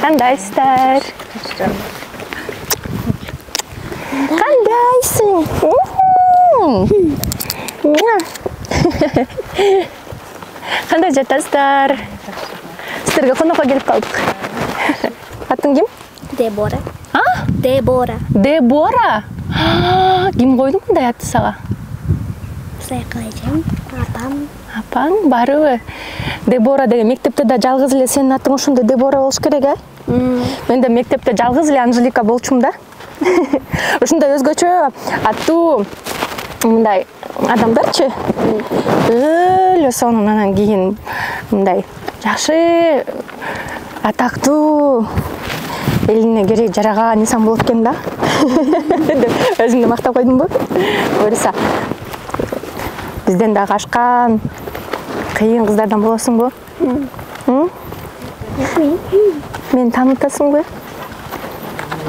Кандайсыздар? Кандайсың? Кандай жатасыздар? Сіздерге қонаққа келіп қалдық. Атың кім? Дебора. А? Дебора. Дебора? Кім қойды мұндай атты саға? Сайқайжым, апам. Апаң барыбы? Дебора деген мектепте да жалғыз эле сенин атың ошондой Дебора болуш керек, а? Мен де мектепте жалғыз эле Анжелика болчумун да. Ушундай өзгөчө аттуу мындай адамдарчы өлө сонун анан кийин мындай жакшы атактуу элине керек жараган инсан болот экен да. Өзүмдү мактап койдумбу? Буюрса бизден да качкан кыйын кыздардан болосуңбу? Мени таанытасыңбы?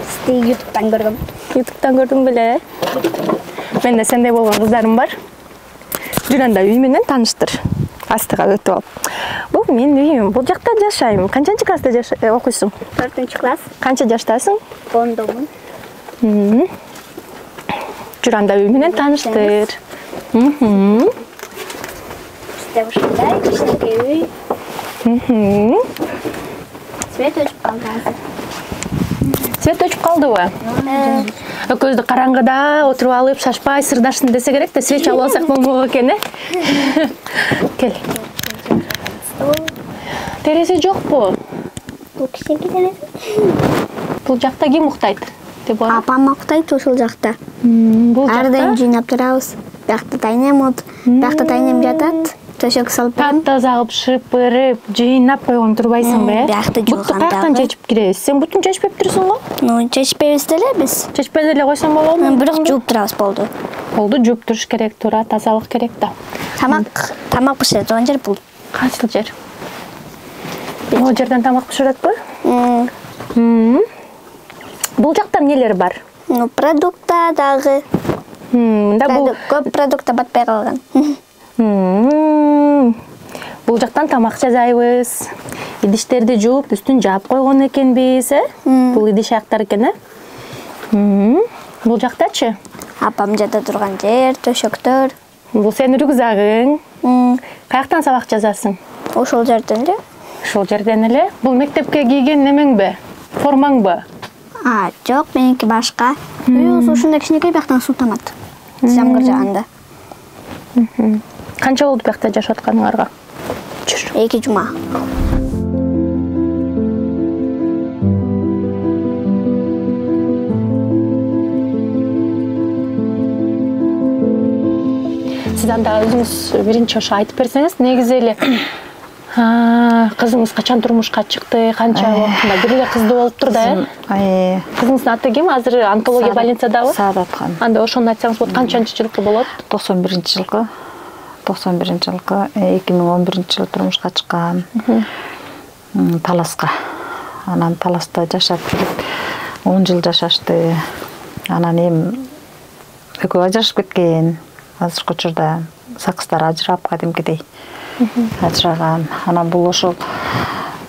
Сизди ютубтан көрдүм. Ютубтан көрдүң беле? Мен де сендей болгон кыздарым бар. Бир анда үй менен тааныштыр. Астыга өтүп алып. Бул менин үйүм. Бул жакта жашайм. Канчанчы класста окуйсуң? 4-класс. Канча жаштасың? 10-домун. Жүр анда үй менен тааныштыр. Бизде ушундай кичинекей үй. Свет өчүп калды азыр. Свет өчүп калдыбы? Экөөбүздү караңгыда отуруп алып, шашпай, сырдашсын десе керек да, свечи алып алсак болмок экен, э? Кел. Терезе жокпу? Бул кичинекей терезе. Бул жакта ким уктайт? Апам уктайт ушул жакта. Бул Ар дайым жакта жыйнап турабыз. Биякта тайнем жатат. Төшөк салып берем. Тап-таза кылып шыпырып, жыйнап койгон турбайсыңбы, э? Биякты Бутты каяктан чечип киресиз? Сен бутун чечпептирсиң го? Чечпейбиз деле биз. Чечпей деле койсоң болобу? Бирок жууп турабыз болду. Болду, жууп туруш керек, туура, тазалык керек да. Тамак бышырат турган жер бул. Кайсыл жер? Бул жерден тамак бышыратпы? Бул жакта эмнелер бар? Продукта дагы. Мында бул Көп продукта батпай калган. Бул жактан тамак жасайбыз. Идиштерди жууп, үстүн жаап койгон экенбиз, э? Бул идиш аяктар экен, э? Бул жактачы? Апам жата турган жер, төшөктөр. Бул сенин рюкзагың. Каяктан сабак жазасың? Ошол жерден эле. Ошол жерден эле. Бул мектепке кийген немеңби? Формаңбы? Жок, меники башка. Үйүбүз ушундай кичинекей, бияктан суу тамат. Жамгыр жааганда. Канча болду биякта жашап атканыңарга? Жүр. 2 жума. Сиз анда өзүңүз биринчи ошо айтып берсеңиз, негизи эле кызыңыз качан турмушка чыкты, канча убактында? Бир эле кыздуу болуптур да, э? Кызыңыздын аты ким? Азыр онкология больницадабы? Саадатхан. Анда ошону айтсаңыз болот. Канчанчы жылкы болот? 91-жылкы. 2011-жылы турмушка чыккан. Таласка. Анан Таласта жашап жүрүп 10 жыл жашашты. Анан эми экөө ажырашып кеткен. Азыркы учурда сакыздар ажырап кадимкидей ажыраган. Анан бул ошол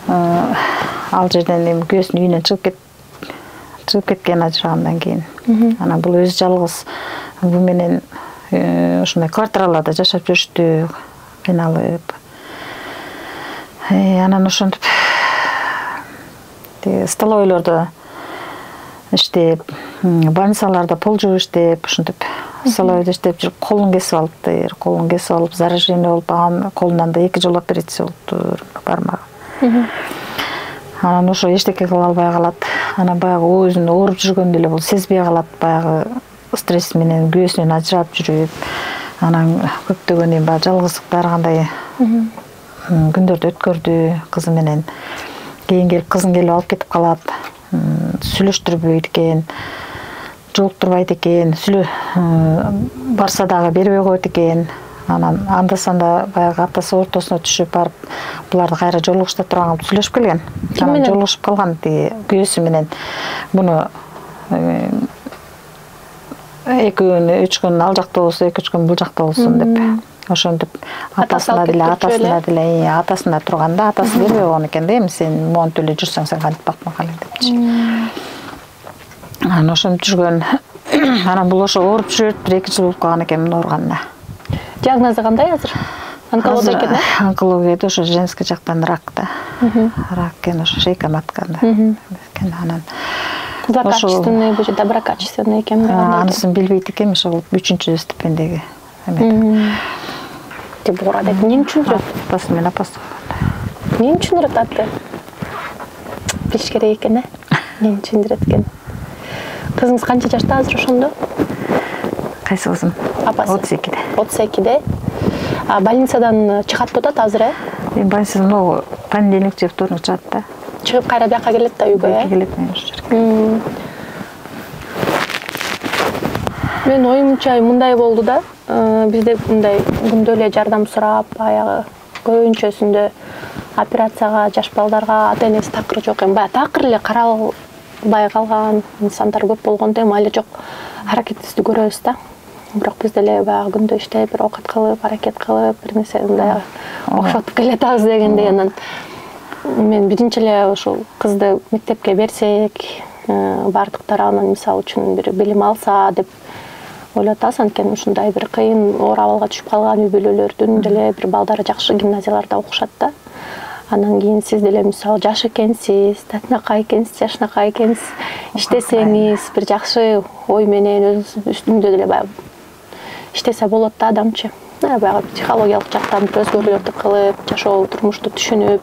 ал жерден эми күйөөсүнүн үйүнөн чыгып кеткен ажырагандан кийин. Анан бул өзү жалгыз бу менен ушундай квартираларда жашап жүрүштү, кыйналып. Анан ошентип столовойлордо иштеп, больницаларда пол жууп иштеп, ушинтип столовойдо иштеп жүрүп колун кесип алыптыр. Колун кесип алып, заражение болуп, анан колунан да 2 жолу операция болуптур, бармагы. Анан ошо эчтеке кыла албай калат. Анан баягы өзүн ооруп жүргөндө эле бул сезбей калат, баягы стресс менен күйөөсүнөн ажырап жүрүп, анан көптөгөн эми баягы жалгыздыкта ар кандай күндөрдү өткөрдү кызы менен. Кийин келип кызын келип алып кетип калат. Сүйлөштүрбөйт экен, жолуктурбайт экен, барса дагы бербей коет экен. Анан анда санда баягы аптасы ортосуна түшүп барып, буларды кайра жолугушта турган сүйлөшүп келген. Анан жолугушуп калган күйөөсү менен. Буну 2 күн, 3 күн ал жакта болсо, 2-3 күн бул жакта болсун деп. Ошентип Атасы атасына алып деле кетип жүрчү эле. атасына турганда атасы бербей койгон экен да, эми сен монтип эле жүрсөң сен кантип бакмак элең депчи. Анан ошентип жүргөн. Анан бул ошо ооруп жүрөт, 1-2 жыл болуп калган экен муну ооруганына. Диагнозу кандай азыр? Онкология экен да? Онкологияда ошо женский жактан рак да. Рак экен, ошо шейка матканда. Анан Злокачественный, будет доброкачественный экен. Анысын билбейт экенмин, ошол 3-чү стипендияга. Деп урады. Эмне үчүн жүрөт? Апасы менен апасы. Эмне үчүн жүрөт атты? Билиш керек экен, эмне үчүн жүрөт экен? Кызыңыз канча жашта азыр ошондо? Кайсы кызым? Апасы. 32-де. 32-де. Больницадан чыгат болот азыр, Эми больницадан понедельник же вторник чыгат да. Чыгып кайра бияка келет да үйгө, Келет мен ошо жерге. Мен оюмча мындай болду да. Бизде мындай күндө эле жардам сурап, баягы көбүнчөсүндө операцияга жаш балдарга ата-энеси такыр жок экен. Баягы такыр эле каралбай калган инсандар көп болгондо эми али жок аракетибизди көрөбүз да. Бирок биз деле баягы күндө иштеп, бир оокат кылып, аракет кылып, бир нерсе мындай окшотуп келатабыз дегендей. Анан мен биринчи эле ушул кызды мектепке берсек, бардыктар анан мисалы үчүн бир билим алса деп ойлоп атабыз. Анткени ушундай бир кыйын оор абалга түшүп калган үй бүлөлөрдүн деле бир балдары жакшы гимназияларда окушат да. Анан кийин сиз деле мисалы жаш экенсиз, татынакай экенсиз, жашынакай экенсиз, иштесеңиз, бир жакшы ой менен өз үстүндө деле баягы иштесе болот да адамчы. Баягы психологиялык жактан бир өзгөрүүлөрдү кылып, жашоо турмушту түшүнүп,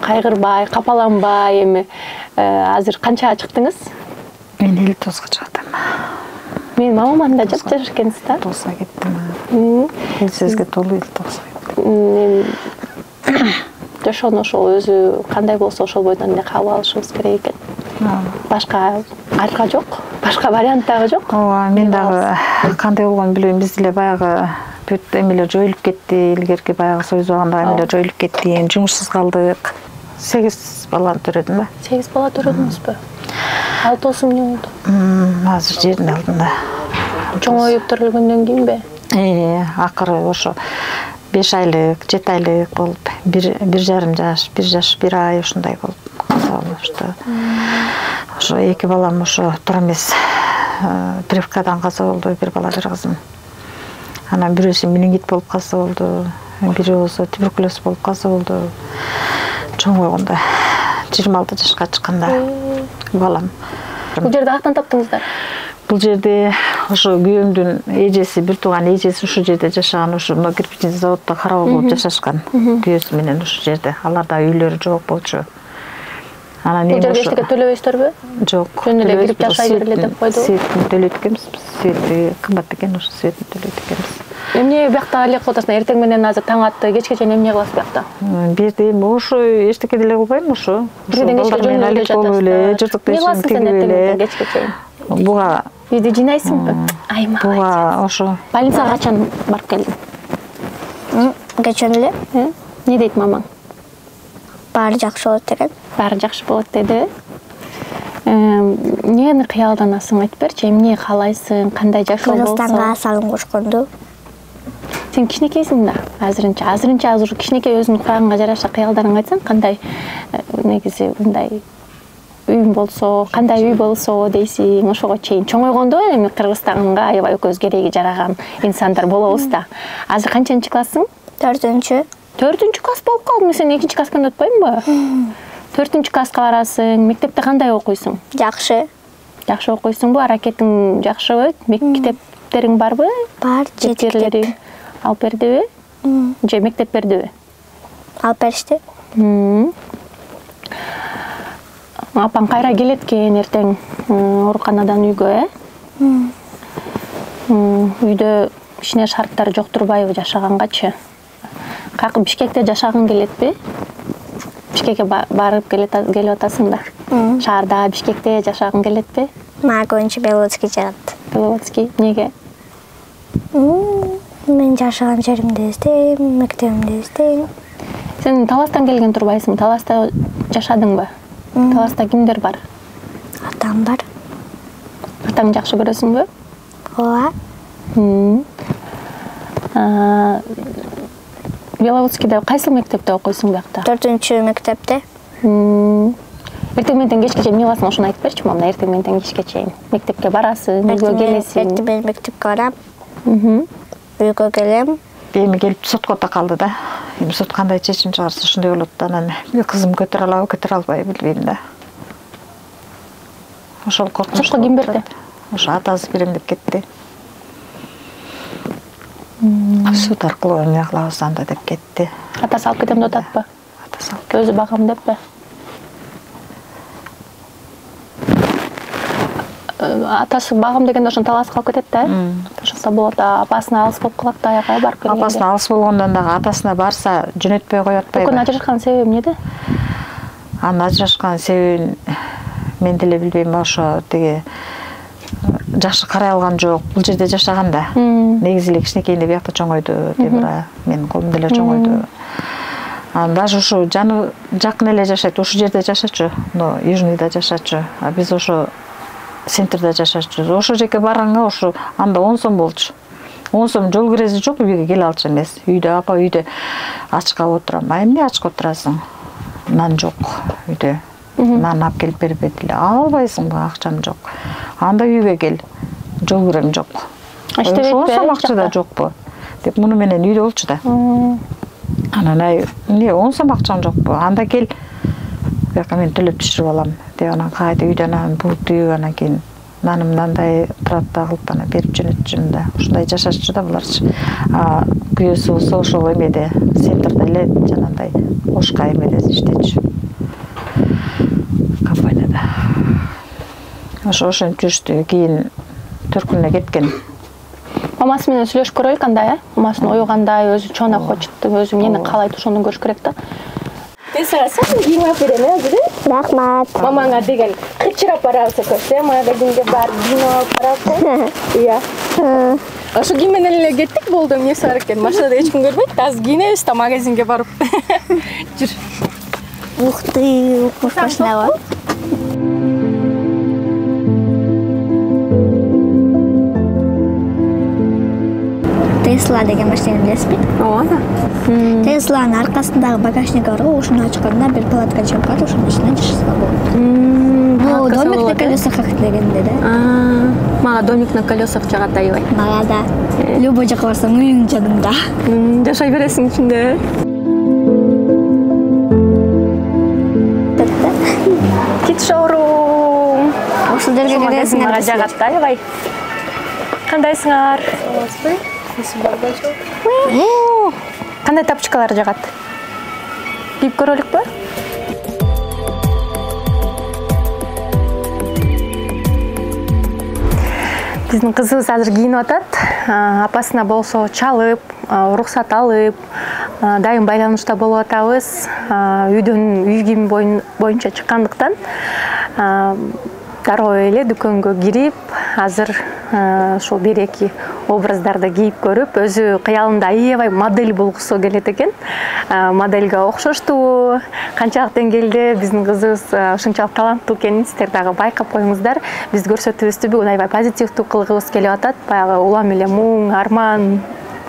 кайгырбай, капаланбай. Эми азыр канчага чыктыңыз? Мен 59-га чыктым. Менин мамам да жаш экенсиз да. 90-га кеттим. Сизге толуу 59-га кеттим. Жашоонун ошол өзү кандай болсо ошол бойдон эле кабыл алышыбыз керек экен. Башка арка жок, башка вариант дагы жок. Ооба, мен дагы кандай болгонун билбейм. Биз деле баягы бүт эмелер жоюлуп кетти. Илгерки баягы союз убагында эмелер жоюлуп кетти. Жумушсуз калдык. 8 баланы төрөдүм да. 8 бала төрөдүңүзбү? 6 эмне болду? Азыр жердин алдында. Чоңоюп төрөлгөндөн кийинби? Акыры ошо 5 айлык, 7 айлык болуп, 1,5 жаш, 1 жаш, 1 ай ушундай болуп каза болушту. Ошо 2 балам ошо тура эмес привкадан каза болду, 1 бала, 1 кызым. Анан бирөөсү менингит болуп каза болду, бири болсо туберкулез болуп каза болду. Чоңойгондо 26 жашка чыкканда балам. Бул жерде каяктан таптыңыздар? Бул жерде ошо күйөөмдүн эжеси, бир тууган эжеси ушул жерде жашаган, ошо кирпичный заводдо карабал болуп жашашкан. Күйөөсү менен ушул жерде. Аларда үйлөрү жок болчу. Анан Бул жерге эчтеке төлөбөйсүздарбы? Жок. Жөн эле кирип жашай бергиле деп койду. Светин төлөйт экенбиз. Свети кымбат экен, ошо светин төлөйт экенбиз. Эмне биякта эле кылып атасың? Эртең менен азыр таң атты, кечке чейин эмне кыласыз биякта? Бирде ошо эчтеке деле кылбайм ошо. Бирден кечке жөн эле жатасыз. Жыртык тешин тигип эле. Кечке чейин. Буга Үйдү жыйнайсыңбы? Ай молодец. буга ошо. Больницага качан барып келдиң? Кечен эле Не дейт мамаң? баары жакшы болот деген. Баары жакшы болот деди. Эмнени кыялданасың, айтып берчи? Эмне каалайсың? Кандай жашоо болсо? Кыргызстанга салым кошконду. Сен кичинекейсиң да, азырынча азыр кичинекей өзүңдүн курагыңга жараша кыялдарыңды айтсаң, кандай негизи мындай үйүм болсо, кандай үй болсо дейсиң, ошого чейин чоңойгондо эми Кыргызстанга аябай экөөбүз кереги жараган инсандар болобуз да. Азыр канчынчы классың? 4-чү. 4-чү класс болуп калдың, сен 2-чи класскан өтпөймүнбү? 4-чү класска барасың, мектепте кандай окуйсуң? Жакшы. Жакшы окуйсуңбу? Аракетиң жакшыбы? Мектептериң барбы? Бар, Жеткилери алып бердиби? Же мектеп бердиби? Алып беришти. Апаң кайра келет экен эртең ооруканадан үйгө, Үйдө кичине шарттар жок турбайбы жашагангачы? Бишкекте жашагың келетпи? Бишкекке барып келип атасың да. Шаарда Бишкекте жашагың келетпи? Мага көбүнчө Беловодский жагат. Беловодский эмнеге? Мен жашаган жеримди издейм, мектебимди издейм. Сен Таластан келген турбайсың? Таласта жашадыңбы? Таласта кимдер бар? Атам бар. Атаң жакшы көрөсүңбү? Ооба. Беловодскийде кайсыл мектепте окуйсуң биякта? 4-мектепте. Эртең менен кечке чейин эмне кыласың, ошону айтып берчи мамна. Эртең менен кечке чейин мектепке барасың, үйгө келесиң. Эртең менен мектепке барам. Үйгө келем. Эми келип сотко такалды да. Эми сот кандай чечим чыгарса ошондой болот да. Анан кызым көтөрө алабы, көтөрө албайбы билбейм да. Ошол коркунуч. Сотко ким берди? Ошо атасы берем деп кетти. Суд аркылуу эмне кылабыз анда деп кетти. Атасы алып кетем деп атпы? Атасы алып. Өзү багам деппи? Атасы багам дегенде ошон таласка алып кетет да? Ошондо болот. Апасына алыс болуп калат да, аягай барып келгенде. Апасына алыс болгондон дагы атасына барса жөнөтпөй коюп атпайбы. Экөөнүн ажырашкан себеби эмнеде? Анын ажырашкан себебин мен деле билбейм, ошо тиги жакшы карай алган жок. Бул жерде жашаганда негизи эле кичинекейинде биякта чоңойду, Дебора менин колумда эле чоңойду. Даже ушу жаны жакын эле жашайт, ушу жерде жашачу, но Южныйда жашачу. А биз ошо центрде жашачубуз. Ошо жерге барганга ошо анда 10 сом болчу. 10 сом жол кирези жок, үйгө келе алчу эмес. Үйдө апа үйдө ачка отурам. Эмне ачка отурасың? Нан жок үйдө. Нан алып келип бербей деле. Албайсың, акчам жок. Анда үйгө кел. Жол кирем жок. Ошо акча да жокпу деп муну менен үйдө болчу да. Анан эмне 10 сом акчам жокпу? Анда кел. Бияка мен төлөп түшүрүп алам деп анан кайда үйдөн анан бутуп анан кийин наным мындай турат да кылып анан берип жөнөтчүмүн да. Ушундай жашашчу да буларчы. Күйөөсү болсо ошол эмеде центрде эле жанагындай Ошка эмеде иштечү. Компанияда. Ошентип жүрүштү. Кийин Түркүнө кеткен. Мамасы менен сүйлөшүп көрөлүк кандай, Мамасынын ою кандай, өзү чоң хочуп, өзү эмнени каалайт, ошону көрүш керек да. Мен сага сакын кийим алып берем, азыр. Рахмат. Мамаңа деген кычырап барабыз экөөсү, магазинге барып кийим алып барабыз. Iya. Ошо кийим менен эле кеттик, болду, эмнеси бар экен. Машинада эч ким көрбөйт, азыр кийинебиз да магазинге барып. Жүр. Ух ты, машина бар. Tesla деген машинаны билесизби? Ооба. Tesla'nын аркасындагы багажник бар го, ушуну ачканда бир палатка чыгат, ошонун ичинен жашаса болот. Ну, домик на колесах дегенде да. Мага домик на колесах чыгат аябай. Мага да. Любой жака барсаң үйүң жанымда. Жашай бересиң ичинде. Кит шоурум. Ошол жерге келесиңер. Мага жагат да аябай. Кандайсыңар? Кандай тапочкалар жагат? Кийип көрөлүкпү? Биздин кызыбыз азыр кийинип атат. Апасына болсо чалып, уруксат алып, дайым байланышта болуп атабыз. Үйдөн үй кийими боюнча чыккандыктан дароо эле дүкөнгө кирип, азыр ушул бир-эки образдарды кийип көрүп, өзү кыялында аябай модель болгусу келет экен. Модельге окшоштуу, канчалык деңгээлде биздин кызыбыз ушунчалык таланттуу экенин сиздер дагы байкап коюңуздар. Биз көрсөтүүбүздү бүгүн аябай позитивдүү кылгыбыз келип атат. Баягы улам эле муң, арман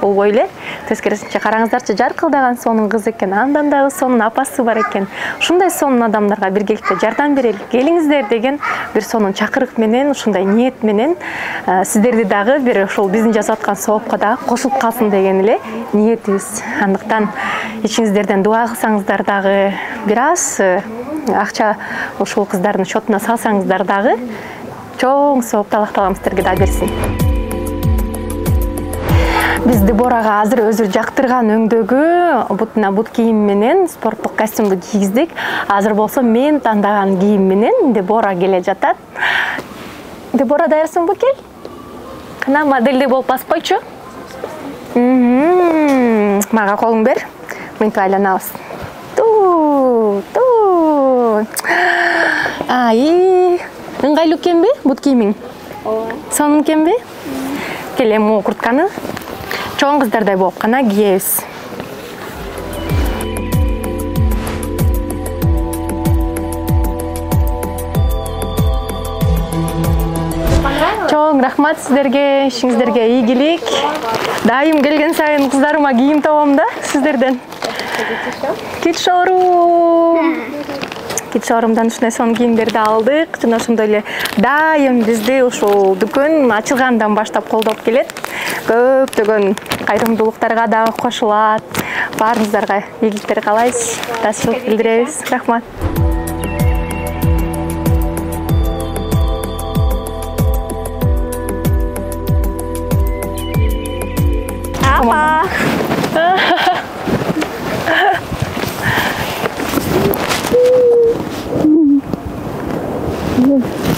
болбой эле. Тескерисинче караңыздарчы, жаркылдаган сонун кыз экен, андан дагы сонун апасы бар экен. Ушундай сонун адамдарга биргеликте жардам берели, келиңиздер деген бир сонун чакырык менен, ушундай ниет менен сиздерди дагы бир ушул биздин жасап аткан соопко дагы кошулуп калсын деген эле ниетибиз. Андыктан ичиңиздерден дуа кылсаңыздар дагы, бир аз акча ушул кыздардын счетуна салсаңыздар дагы чоң сооп талакталам сиздерге да берсин. Биз Деборага азыр өзү жактырган өңдөгү бутуна бут кийим менен спорттук костюмду кийгиздик. Азыр болсо мен тандаган кийим менен Дебора келе жатат. Дебора, даярсыңбы, кел? Кана модельдей болуп басып койчу. Мага колуң бер. Мынтип айланабыз. Ыңгайлуу экенби бут кийимиң? Ооба. Сонун экенби? Кел, эми куртканы чоң кыздардай болуп кана кийебиз. чоң рахмат сиздерге, ишиңиздерге ийгилик. Дайым келген сайын кыздарыма кийим табам да сиздерден. Кит шоорумдан ушундай сонун кийимдерди алдык. Жана ошондой эле дайым бизди ушул дүкөн ачылгандан баштап колдоп келет. Көптөгөн кайрымдуулуктарга дагы кошулат. Баарыңыздарга ийгиликтер каалайбыз. Ыраазычылык билдиребиз. Рахмат. Апа.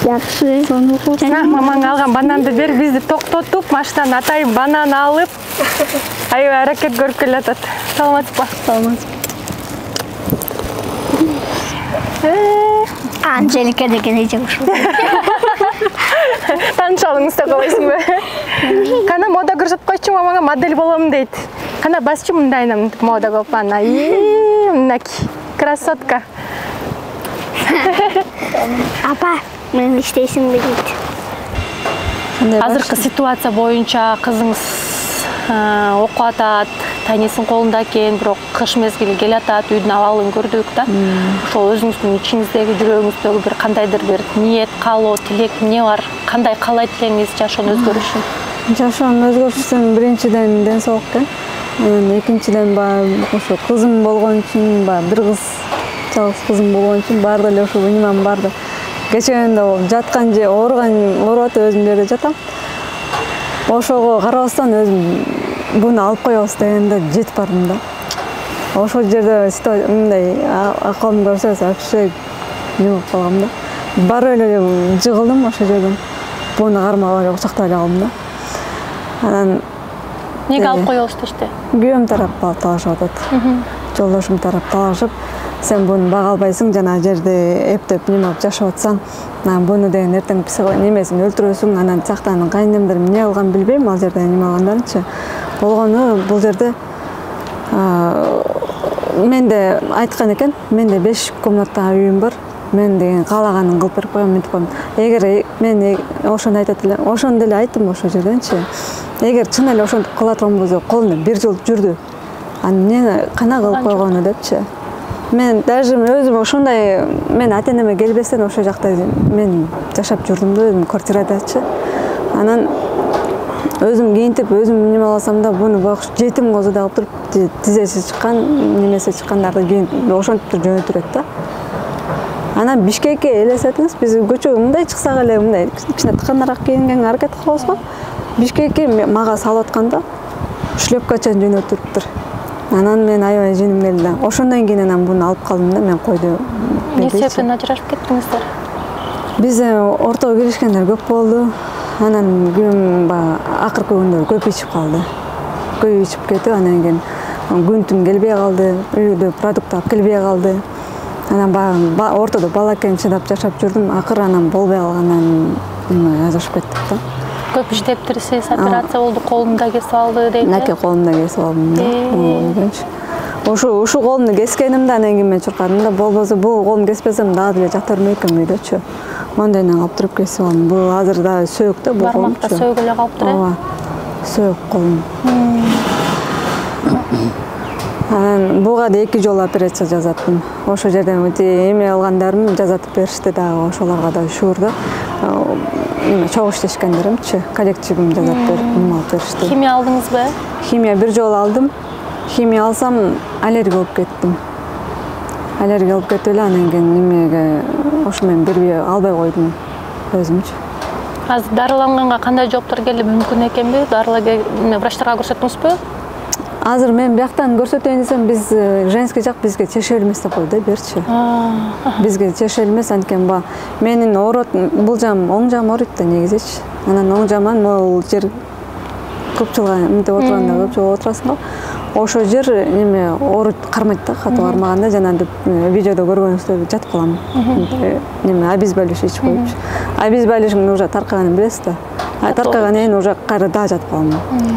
Жакшы. Мамаң алган бананды бер, бизди токтотуп, машинадан атайын банан алып, аябай аракет көрүп келатат. Саламатсызбы? Саламатсыз. Анжелика деген эже ушул. Таанышалыңыз да калайсыңбы? Кана мода көрсөтүп койчу, мамаңа модель болом дейт. Кана басчы мындайынан мода кылып ана. Мынакей красотка. Апа, мен иштейсиңби дейт. Азыркы ситуация боюнча кызыңыз окуп атат, тайнесин колунда экен, бирок кыш мезгили келатат, үйдүн абалын көрдүк да. Ошол өзүңүздүн ичиңиздеги, жүрөгүңүздөгү бир кандайдыр бир ниет, каалоо, тилек эмне бар? Кандай каалайт элеңиз жашоонун өзгөрүшүн? Жашоонун өзгөрүшүн биринчиден ден соолук экен. Экинчиден ошо кызым болгон үчүн, бир кыз, жалгыз кызым болгон үчүн бар деле ошо унимам бар да. Кечээндө жаткан же ооруп атып өзүм жерде жатам. Ошого карабастан өзүм буну алып коебуз дегенде жетип бардым да. Ошол жерде мындай акылым көрсө вообще не болуп калгам да. Барып эле жыгылдым ошол жерден. Буну кармап эле кучактай эле калдым да. Анан Неге алып коебуз дешти? Күйөөм тарап талашып атат. Жолдошум тарап талашып, сен буну бага албайсың, жана жерде эптеп неме кылып жашап атсаң, буну деген эртең немесин өлтүрөсүң, анан тияктан кайнемдер эмне кылганын билбейм, ал жерде неме кылгандарынчы. Болгону бул жерде менде айткан экен, менде 5 комнаталы үйүм бар. Мен деген каалаганын кылып берип коем, мынтип коем. Эгер мен ошону айтат эле, ошону деле айттым ошол жерденчи. Эгер чын эле ошентип кыла турган болсо, колунда бир жыл жүрдү. Анан эмне кана кылып койгону депчи. Мен даже өзүм ошондой, мен ата-энеме келбестен ошол жакта мен жашап жүрдүм да, өзүм квартирадачы. Анан өзүм кийинтип, өзүм неме кылсам да, буну багыш жетим козу да кылып туруп, тизеси чыккан, немеси чыккандарды кийин ошентип жөнөтүрөт да. Анан Бишкекке элестетиңиз, биз көчөгө мындай чыксак эле, мындай кичине тыканараак кийинген аракет кылабыз го. Бишкекке мага салып атканда шлепкачан жөнөтүрүптүр. Анан мен аябай жиним келди. Ошондон кийин анан буну алып калдым да, мен койду. Эмне себептен ажырашып кеттиңиздер? Биз ортого киришкендер көп болду. Анан акыркы күндө көп ичип калды. Көп ичип кетип, анан кийин күн-түн келбей калды, үйдө продукт алып келбей калды. Анан ортодо бала экен, чыдап жашап жүрдүм. Акыры анан болбой калгандан ажырашып кеттик да. Көп иштептирсиз, операция болду, колумда кесип алды дейт. Наке колумда кесип алдым да. Ушу колумду кескенимде анан кийин мен чуркадым да, болбосо бул колумду кеспесем дагы деле жата бермек экен үйдөчү. Мондойнан алып туруп кесип алдым. Бул азыр дагы сөөк да, бул колум. Бармакта сөөк эле калыптыр, э? Ооба. Сөөк колум. Анан буга да 2 жолу операция жасаттым. Ошол жерден эме алгандарым жасатып беришти дагы, ошолорго да шүгүр да. Чогуу иштешкендеримчи, коллективим жасап берип, алып беришти. Химия алдыңызбы? Химия 1 жолу алдым. Химия алсам аллергия болуп кеттим. Аллергия болуп кетип эле, анан кийин немеге ошо мен бербей албай койдум өзүмчү. Азыр дарыланганга кандай жооптор келип мүмкүн экенби? Врачтарга көрсөттүңүзбү? Азыр мен бияктан көрсөтөйүн десем, биз женский жак бизге чече элмес деп койду, берчи. Бизге чече элмес, анткени менин бул жагым, оң жагым ооруйт да негизичи. Анан оң жагыман могул жер көп жылга мынтип отурганда көп жыл отурасың го. Ошол жер неме ооруйт, кармайт да, катуу кармаганда, жана видеодо көргөнүңүздөй жатып калам. Неме обезболивающий ичип коюпчу. Обезболивающий уже таркаганын билесиз да. Таркагандан кийин уже кайра дагы жатып калам.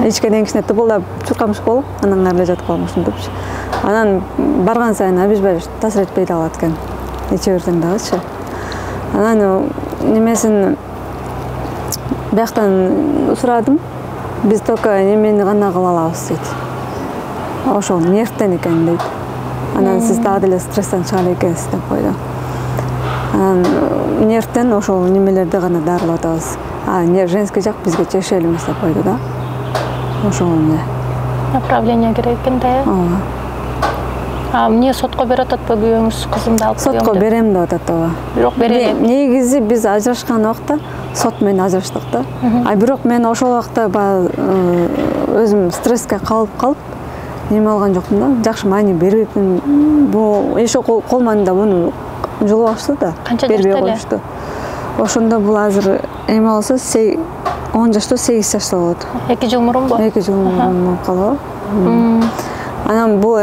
Ичкенден кичине тыбылдап чуркамыш болуп, анан кайра жатып калам ушинтипчи. Анан барган сайын обезболивающий таасир этпей да калат экен. Иче берсең дагычы. Анан немесин бияктан сурадым. Биз только немени гана кыла алабыз дейт. Ошол нервтен экен дейт. Анан сиз дагы деле стресстен чыга экенсиз деп койду. Анан нервтен ошол немелерди гана дарылап атабыз. Женский жак бизге чече элемес деп койду да. Ошол эмне. Направление керек экен да. Эмне сотко берип атат күйөөңүз кызымды алып коём деп. Сотко берем деп атат ооба. Бирок бере элек. Негизи биз ажырашкан убакта сот менен ажыраштык да. Бирок мен ошол убакта өзүм стресске калып неме алган жокмун да. Жакшы маани бербепмин. Бул еще колманында буну жолуп алышты да. Бербей коюшту. Ошондо бул азыр эме болсо 10 жашта 8 жашта болот. 2 жыл мурун бу? 2 жыл мурун калып. Анан бул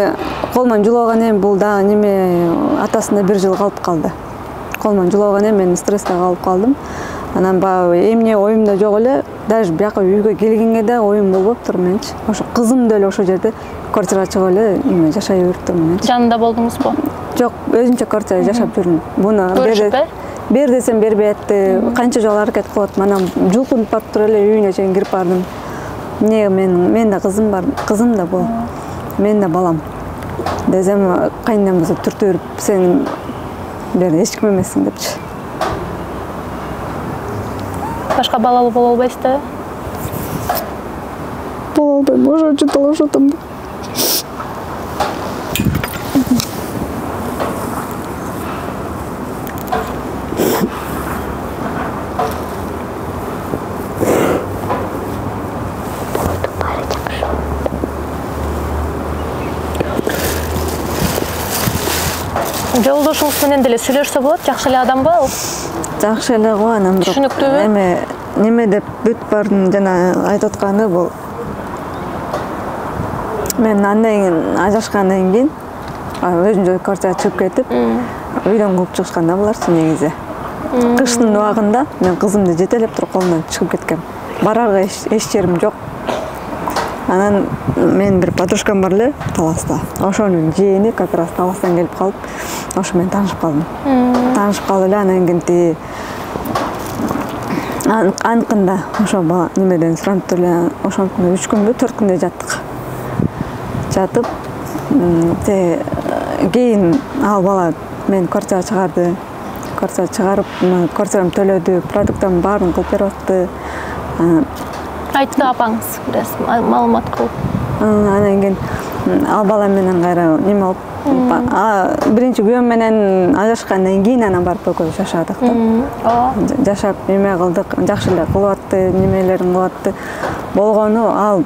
колман жулабаган эми бул дагы неме атасында 1 жыл калып калды. Колман жулабаган эми мен стресске калып калдым. Анан баягы эмне оюмда жок эле, даже бияка үйгө келгенге да оюм болбоптур менчи. Ошо кызым деле ошол жерде квартирага чыгып эле эме жашай бериптир менчи. Жанында болдуңузбу? Жок, өзүнчө квартирада жашап жүрдүм. Буну бер десем бербей атты. Канча жолу аракет кылып, анан жулкунуп барып туруп эле үйүнө чейин кирип бардым. Эмне мен да кызым бар, кызым да бул. Мен да балам. Десем кайнам болсо түртүп сен бер эч ким эмессиң депчи. Башка балалуу боло албайсыз да? Боло албайм, ошо талашып атам да. Жолдошуңуз менен деле сүйлөшсө болот, жакшы эле адамбы ал? Жакшы эле го, анан бирок түшүнүктүүбү? Эме неме деп бүт бардым жана айтып атканы бул. Мен андан кийин ажырашкандан кийин өзүнчө квартирага чыгып кетип, үйдөн кууп чыгышкан да буларчы негизи. Кыштын убагында мен кызымды жетелеп туруп колумдан чыгып кеткем. Барарга эч жерим жок. Анан мен бир подружкам бар эле Таласта. Ошонун жээни как раз Таластан келип калып, ошо менен таанышып калдым. Таанышып калып эле анан кийин анкында ошо бала немеден суранып эле ошол 3 күнбү 4 күндөй жаттык. Жатып, кийин ал бала мен квартирага чыгарды. Квартирага чыгарып, квартирамды төлөдү, продуктамдын баарын кылып берип атты. Айтты апаңыз, бираз маалымат кылып. Анан кийин ал бала менен кайра неме болуп, биринчи күйөөм менен ажырашкандан кийин анан барып экөөбүз жашадык да. Жашап неме кылдык, жакшы эле кылып атты, немелерин кылып атты. Болгону ал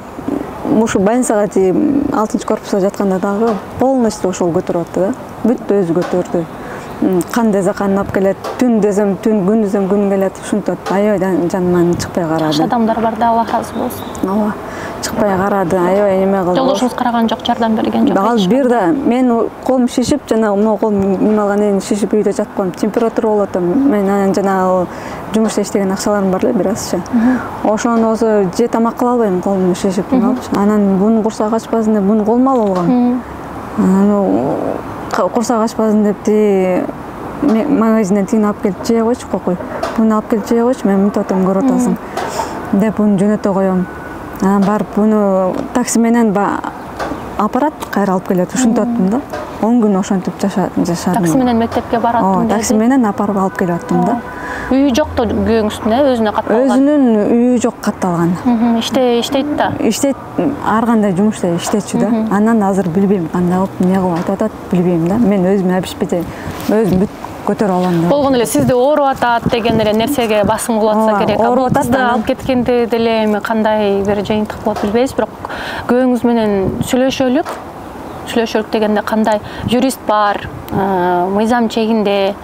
ушу больницага 6-корпуста жатканда дагы полностью ошол көтөрүп атты да. Бүт өзү көтөрдү. Кан десе кан алып келет, түн десем түн, күн десем күн келет. Ушинтип аябай жаныман чыкпай карады. Жакшы адамдар бар да, Алла разы болсун. Ооба. Чыкпай карады, аябай неме кылды. Жолдошуңуз караган жок, жардам берген жок. Ал бир да мен колум шишип, жана могу колум неме алгандан кийин шишип үйдө жатып калдым. Температура болуп атам. Мен анан жана жумушта иштеген акчаларым бар эле бир азча. Ошону болсо же тамак кыла албайм, колум шишип алып. Анан буну курсак ачпасын деп буну колума алып алгам. Анан курсак ачпасын деп магазинден тигин алып келип жей койчу, кокуй. Буну алып келип жей койчу, мен мынтип атам, көрүп атасың деп буну жөнөтө коём. Анан барып буну такси менен апарат, кайра алып келет. Ушинтип аттым да. 10 күн ошентип жашадым. Такси менен мектепке бараттым деди. Такси менен апарып алып келип аттым да. Үйү жокту күйөөңүздүн, өзүнө катталган. Өзүнүн үйү жок, катталган. Иштейт да. Иштейт, ар кандай жумушта иштечү да. Анан азыр билбейм кандай кылып, эмне кылып айтып атат, билбейм да. Мен өзүм абишпете, өзүм бүт көтөрүп алам да. Болгон эле сизди ооруп атат деген эле нерсеге басым кылып атса керек. Ооруп атат да, алып кеткенде деле эми кандай бир жыйынтык болот билбейбиз, бирок күйөөңүз менен сүйлөшөлүк дегенде кандай юрист бар, мыйзам чегинде,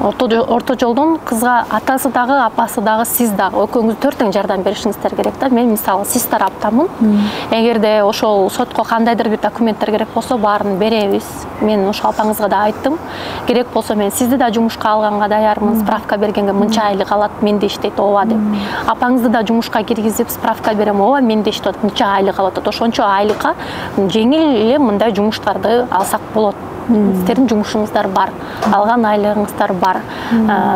орто жолдон кызга атасы дагы, апасы дагы, сиз дагы экөөңүз 4 тең жардам беришиңиздер керек да. Мен мисалы сиз тараптамын. Эгерде ошол сотко кандайдыр бир документтер керек болсо баарын беребиз. Мен ошол апаңызга да айттым. Керек болсо мен сизди да жумушка алганга даярмын. Справка бергенге мынча айлык алат, менде иштейт, ооба деп. Апаңызды да жумушка киргизип справка берем, ооба менде иштейт, мынча айлык алат. Ошончо айлыкка жеңил эле мындай жумуштарды алсак болот. Сиздердин жумушуңуздар бар, алган айлыгыңыздар бар,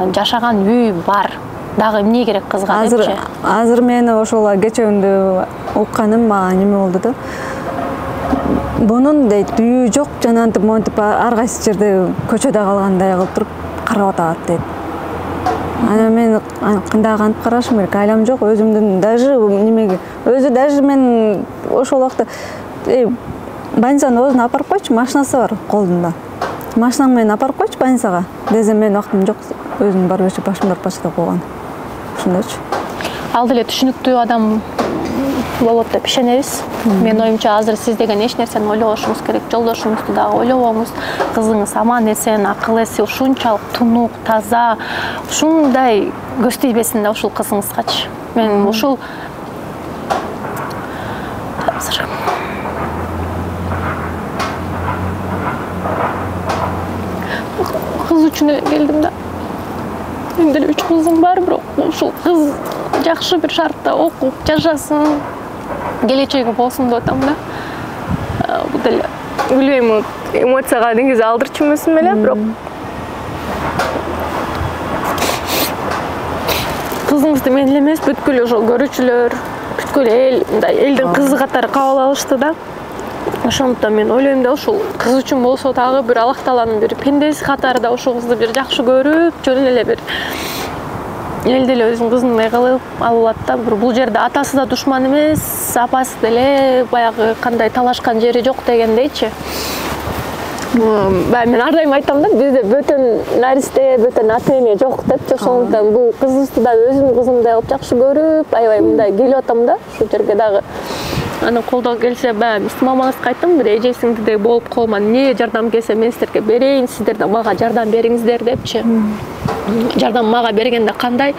жашаган үй бар. дагы эмне керек кызга депчи? Азыр мени ошол кечээндө укканым мага неме болду да. Бунун дейт үйү жок, жана антип монтип ар кайсы жерде көчөдө калгандай кылып туруп карап атат дейт. Ана мен кандай кантип карашым керек, айлам жок, өзүмдүн даже немеге, өзү даже мен ошол убакта больницаны өзүн апарып койчу, машинасы бар колунда. Машинаң менен апарып койчу больницага десем мен убактым жок, өзүм барып өчүп башымды ырпачы деп койгон. Ошондойчу. Ал деле түшүнүктүү адам болот деп ишенебиз. Менин оюмча азыр сиз деген эч нерсени ойлобошуңуз керек, жолдошуңузду дагы ойлобоңуз. Кызыңыз аман эсен, акыл эси ушунчалык тунук, таза, ушундай көз тийбесин да ушул кызыңызгачы. Мен ушул кыз үчүн келдим да. Менин деле 3 кызым бар, бирок ушул кыз жакшы бир шартта окуп, жашасын, келечеги болсун деп атам да. Бул деле билбейм, эмоцияга негизи алдырчу эмесмин эле, бирок кызыңызды мен эле эмес, бүткүл ошо көрүүчүлөр, бүткүл эл, мындай элдин кызы катары кабыл алышты да. Ошондуктан мен ойлойм да, ушул кыз үчүн болсо дагы бир Аллах Тааланын бир пендеси катары да ошол кызды бир жакшы көрүп, жөн эле бир эл деле өзүнүн кызындай кылып алат да. Бул жерде атасы да душман эмес, апасы деле баягы кандай талашкан жери жок дегендейчи. Мен ар дайым айтам да, бизде бөтөн наристе, бөтөн ата эне жок депчи. Ошондуктан бул кызыбызды да өзүмдүн кызымдай кылып жакшы көрүп, аябай мындай келип атам да. Ушул жерге дагы аны колдоо келсе, баягы мамаңызга айттым, бир эжесиңдей болуп колума эмне жардам келсе мен сиздерге берейин, сиздер да мага жардам бериңиздер депчи. Жардам мага бергенде кандай,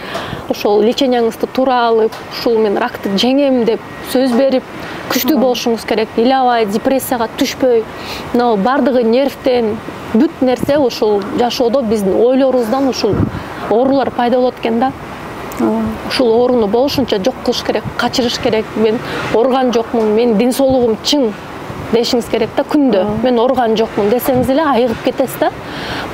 ошол леченияңызды туура алып, ушул мен ракты жеңем деп сөз берип, күчтүү болушуңуз керек, ыйлабай, депрессияга түшпөй. Но бардыгы нервтен, бүт нерсе ушул жашоодо биздин ойлорубуздан ушул оорулар пайда болот экен да. Ушул ооруну болушунча жок кылыш керек, качырыш керек. Мен ооруган жокмун, менин ден соолугум чың дешиңиз керек да күндө. Мен ооруган жокмун десеңиз эле айыгып кетесиз да.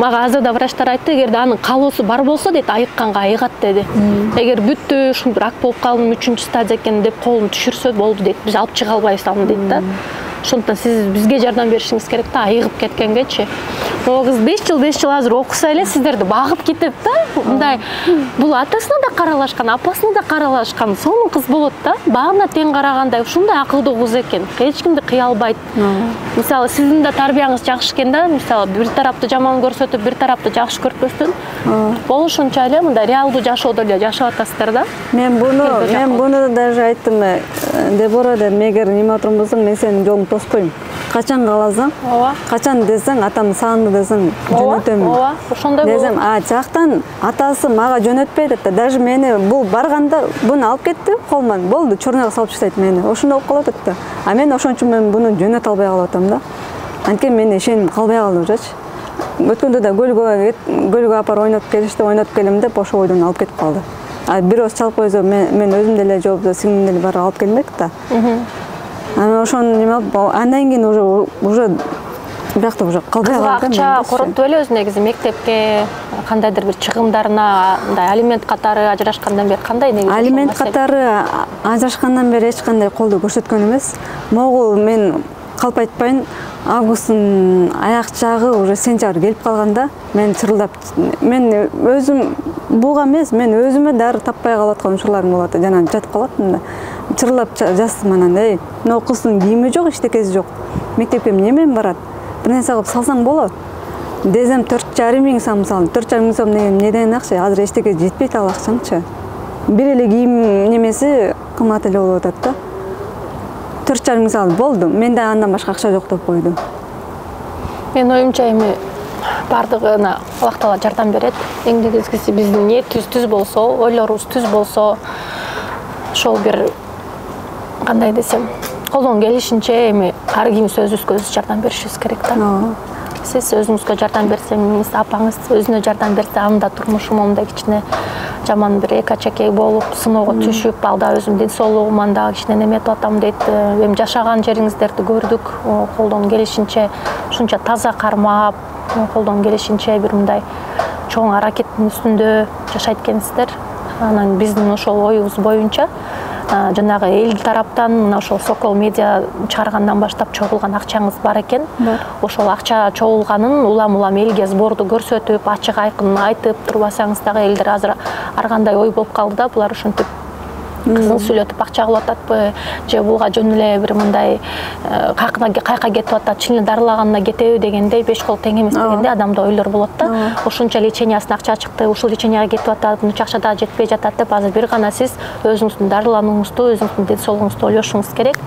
Мага азыр да врачтар айтты, эгерде анын калоосу бар болсо дейт, айыкканга айыгат деди. Эгер бүттү, ушинтип рак болуп калдым, 3-чү стадия экен деп колун түшүрсө болду дейт. Биз алып чыга албайбыз аны дейт да. Ошондуктан сиз бизге жардам беришиңиз керек да, айыгып кеткенгечи. Могу кыз 5 жыл азыр окуса эле сиздерди багып кетет да. Мындай бул атасына да каралашкан, апасына да каралашкан, сонун кыз болот да. Багына тең карагандай ушундай акылдуу кыз экен. Эч кимди кыя албайт. Мисалы сиздин да тарбияңыз жакшы экен да. Мисалы бир тарапты жаман көрсөтүп, бир тарапты жакшы көрпөстөн болушунча эле мындай реалдуу жашоодо эле жашап атасыздар да. Мен буну даже айттым. Дебора деп, эгер неме отурган болсоң, мен сенин жолуңду тоспойм. Качан кааласаң, качан десең, атам сагынды десең, жөнөтөм. Ошондой десем, жактан атасы мага жөнөтпөй деп, даже мени бул барганда буну алып кетти колуман. Болду, чорнага салып таштайт мени. Ошондой болуп калат да. А мен ошон үчүн мен буну жөнөтө албай калып атам да. Анткени мен ишеним калбай калды ужачы. Өткөндө да көлгө апарып ойнотуп келем деп ошол бойдон алып кетип калды. Бирөөс чалып койсо мен өзүм деле жооп, сиңдим деле барып алып келмек да. Аны ошону неме алып, андан кийин уже биякта уже калбай калды. Акча коротуп эле өзү негизи мектепке, кандайдыр бир чыгымдарына, мындай алимент катары ажырашкандан бери кандай негизи? Алимент катары ажырашкандан бери эч кандай колдоо көрсөткөн эмес. Могул мен калп айтпайын, августтун аяк жагы уже сентябрь келип калганда мен чырылдап, мен өзүм буга эмес, мен өзүмө дары таппай калып аткан учурларым болот, жана жатып калатмын да. Чырылдап жаздым анан, мына кыздын кийими жок, эчтекеси жок. Мектепке эмне менен барат? Бир нерсе кылып салсаң болот. Десем 4,5 миң сом салдым. 4,5 миң сом эмне деген акча? Азыр эчтеке жетпейт ал акчаңчы. Бир эле кийим немеси кымбат эле болуп атат да. 4,5 миң салдым, болду. Менде андан башка акча жок деп койдум. Менин оюмча эми бардыгына Аллах Таала жардам берет. Эң негизгиси биздин ниетибиз түз болсо, ойлорубуз түз болсо, ошол бир кандай десем, колдон келишинче эми ар ким өзүбүзгө жардам беришибиз керек да. Сиз өзүңүзгө жардам берсеңиз, апаңыз өзүнө жардам берсе, анын да турмушу момундай кичине жаман бир эки-чекей болуп, сыноого түшүп, ал да өзүмдүн ден соолугуман дагы кичине неметип атам дейт. Эми жашаган жериңиздерди көрдүк, колдон келишинче ушунча таза кармап, колдон келишинче бир мындай чоң аракеттин үстүндө жашайт экенсиздер. Анан биздин ошол оюбуз боюнча жанагы эл тараптан мына ошол Сокол медиа чыгаргандан баштап чогулган акчаңыз бар экен. Ошол акча чогулганын улам элге сборду көрсөтүп, ачык айкын айтып турбасаңыз дагы элдер азыр ар кандай ой болуп калды да, булар ушинтип кызын сүйлөтүп акча кылып ататпы, же буга жөн эле бир мындай кайка кетип атат, чын эле дарылаганына кетеби дегендей 5 кол тең эмес дегендей адамда ойлор болот да. Ошончо лечениясына акча чыкты, ушул леченияга кетип атат, мынча акча да жетпей жатат деп азыр бир гана сиз өзүңүздүн дарыланууңузду, өзүңүздүн ден соолугуңузду ойлошуңуз керек.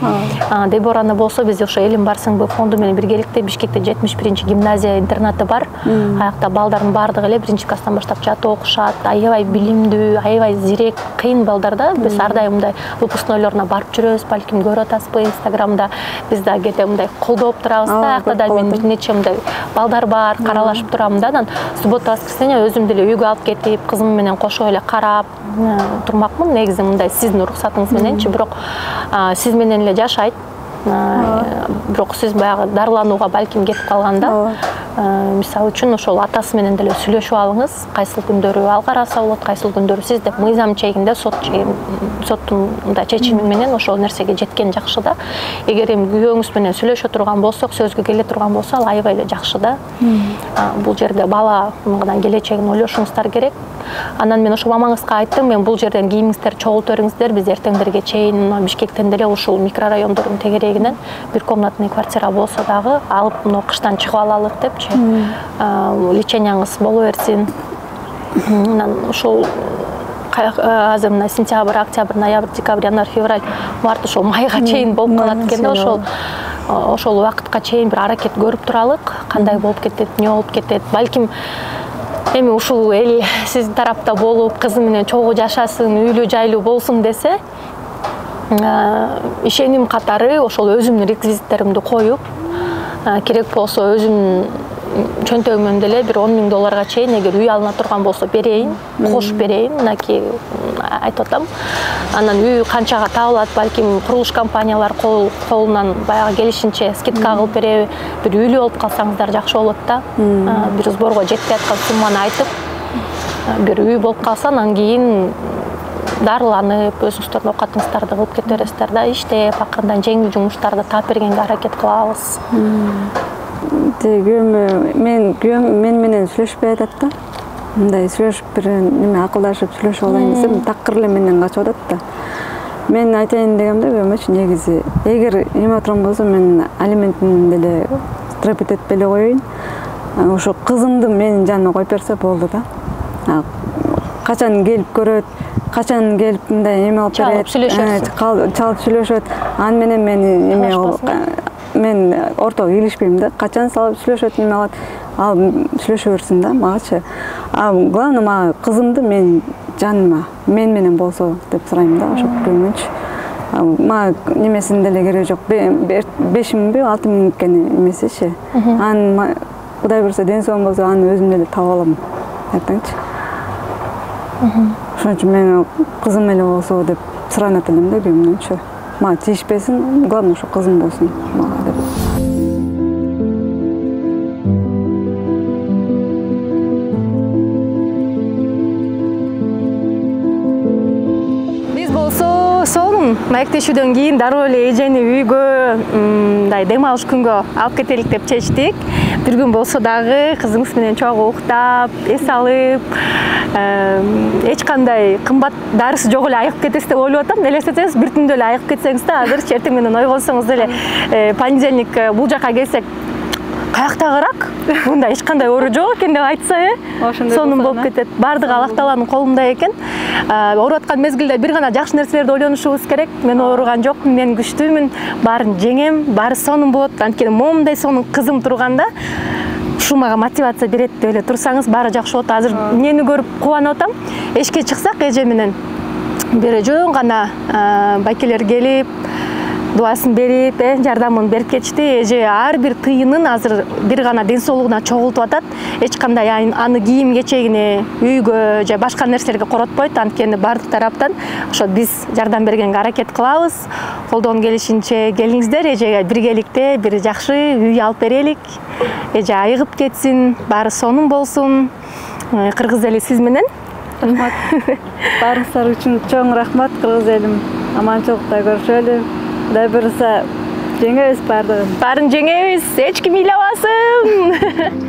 Дебораны болсо биз ошо Элим барсыңбы фонду менен биргеликте Бишкекте 71 гимназия интернаты бар. Аякта балдардын баардыгы эле 1-класстан баштап жатып окушат, аябай билимдүү, аябай зирек, кыйын балдар да. Биз ар дайым мындай выпускнойлоруна барып жүрөбүз, балким көрүп атасызбы Инстаграмда, биз да кээде мындай колдоп турабыз да. Аякта да мен бир нече мындай балдар бар, каралашып турам да. Анан суббота воскресенье өзүм деле үйгө алып кетип, кызым менен кошо эле карап турмакмын. Негизи мындай сиздин уруксатыңыз мененчи, бирок сиз менен эле жашайт. Бирок сиз баягы дарыланууга балким кетип калганда, мисалы үчүн ошол атасы менен деле сүйлөшүп алыңыз. Кайсыл күндөрү ал караса болот, кайсыл күндөрү сиз деп мыйзам чегинде соттун мындай чечими менен ошол нерсеге жеткен жакшы да. Эгер эми күйөөңүз менен сүйлөшө турган болсок, сөзгө келе турган болсо, ал аябай эле жакшы да. Бул жерде баланын келечегин ойлошуңуздар керек. Анан мен ошо мамаңызга айттым, мен бул жерден кийимиңиздерди чогултуп бериңиздер, биз эртеңдерге чейин Бишкектен деле ушул микрорайондордун тегерегинен бир комнатный квартира болсо дагы алып, мына кыштан чыгып алалык депчи. Леченияңыз боло берсин. Анан ушул азыр мына сентябрь, октябрь, ноябрь, декабрь, январь, февраль, март ошол майга чейин болуп калат экен да. Ошол убакытка чейин бир аракет көрүп туралык, кандай болуп кетет, эмне болуп кетет. Балким эми ушул эл сиздин тарапта болуп, кызы менен чогуу жашасын, үйлүү жайлуу болсун десе, ишеним катары ошол өзүмдүн реквизиттеримди коюп, керек болсо өзүмдүн чөнтөгүмөн деле бир $10,000 чейин эгер үй алына турган болсо берейин, кош берейин, мынакей айтып атам. Анан үй канчага табылат, балким курулуш компаниялар колунан баягы келишинче скидка кылып береби, бир үйлүү болуп калсаңыздар жакшы болот да. Бир сборго жетпей аткан сумманы айтып, бир үй болуп калса, анан кийин дарыланып, өзүңүздөрдүн оокатыңыздарды кылып кете бересиздер да. Иштеп, акырындан жеңил жумуштарды таап бергенге аракет кылабыз. Мен менен сүйлөшпөй атат да. Мындай сүйлөшүп бир неме акылдашып сүйлөшүп алайын десем, такыр эле менден качып атат да. Мен айтайын дегемде, көмөчү негизи, эгер эме турган болсо, мен алиментин деле стропит этпей эле коеюн. Ошо кызымды менин жаныма коюп берсе болду да. Качан келип көрөт, качан келип мындай эме алып берет, чалып сүйлөшөт. Аны менен мен эме мен ортого кийлишпейм да. Качан салып сүйлөшөт, эме алат, ал сүйлөшө берсин да магачы. Главное, мага кызымды мен жаныма, мен менен болсо деп сурайм да, ошо көмөчү. Мага немесин деле кереги жок. 5.000 6 000 эмесичи. Аны Кудай буюрса ден соолугум болсо, аны өзүм деле таап алам. Айтаңчы. Ошон үчүн мен кызым эле болсо деп суранат элем да күйөөмдөнчү. Мага тийишпесин, главное ошо кызым болсун мага деп. Биз болсо сонун маектешүүдөн кийин дароо эле эжени үйгө мындай дем алыш күнгө алып кетелик деп чечтик. Бир күн болсо дагы кызыңыз менен чогуу уктап, эс алып, эч кандай кымбат дарысы жок эле айыгып кетесиз деп ойлоп атам. Элестетсеңиз, бир түндө эле айыгып кетсеңиз да, азыр эртең менен ойгонсоңуз деле понедельник бул жака келсек, каяктагыраак, мындай эч кандай оору жок экен деп айтса, сонун болуп кетет. Баардыгы Аллах-Тааланын колунда экен. Ооруп аткан мезгилде бир гана жакшы нерселерди ойлонушубуз керек. Мен ооруган жокмун, мен күчтүүмүн, баарын жеңем, баары сонун болот. Анткени момундай сонун кызым турганда, ушул мага мотивация берет деп эле турсаңыз, баары жакшы болот. Азыр эмнени көрүп кубанып атам? Эшикке чыксак, эже менен бир жөн гана байкелер келип, дуасын берип, жардамын берип кетишти. Эже ар бир тыйынын азыр бир гана ден соолугуна чогултуп атат. Эч кандай аны кийим кечегине, үйгө же башка нерселерге коротпойт. Анткени бардык тараптан ошо биз жардам бергенге аракет кылабыз. Колдон келишинче келиңиздер, эжеге биргеликте бир жакшы үй алып берелик. Эже айыгып кетсин, баары сонун болсун. Кыргыз эли сиз менен. рахмат. Барыңыздар үчүн чоң рахмат, кыргыз элим. Аманчылыкта көрүшөлү. Кудай буйруса жеңебиз бардыгын. Барын жеңебиз, эч ким ыйлабасын.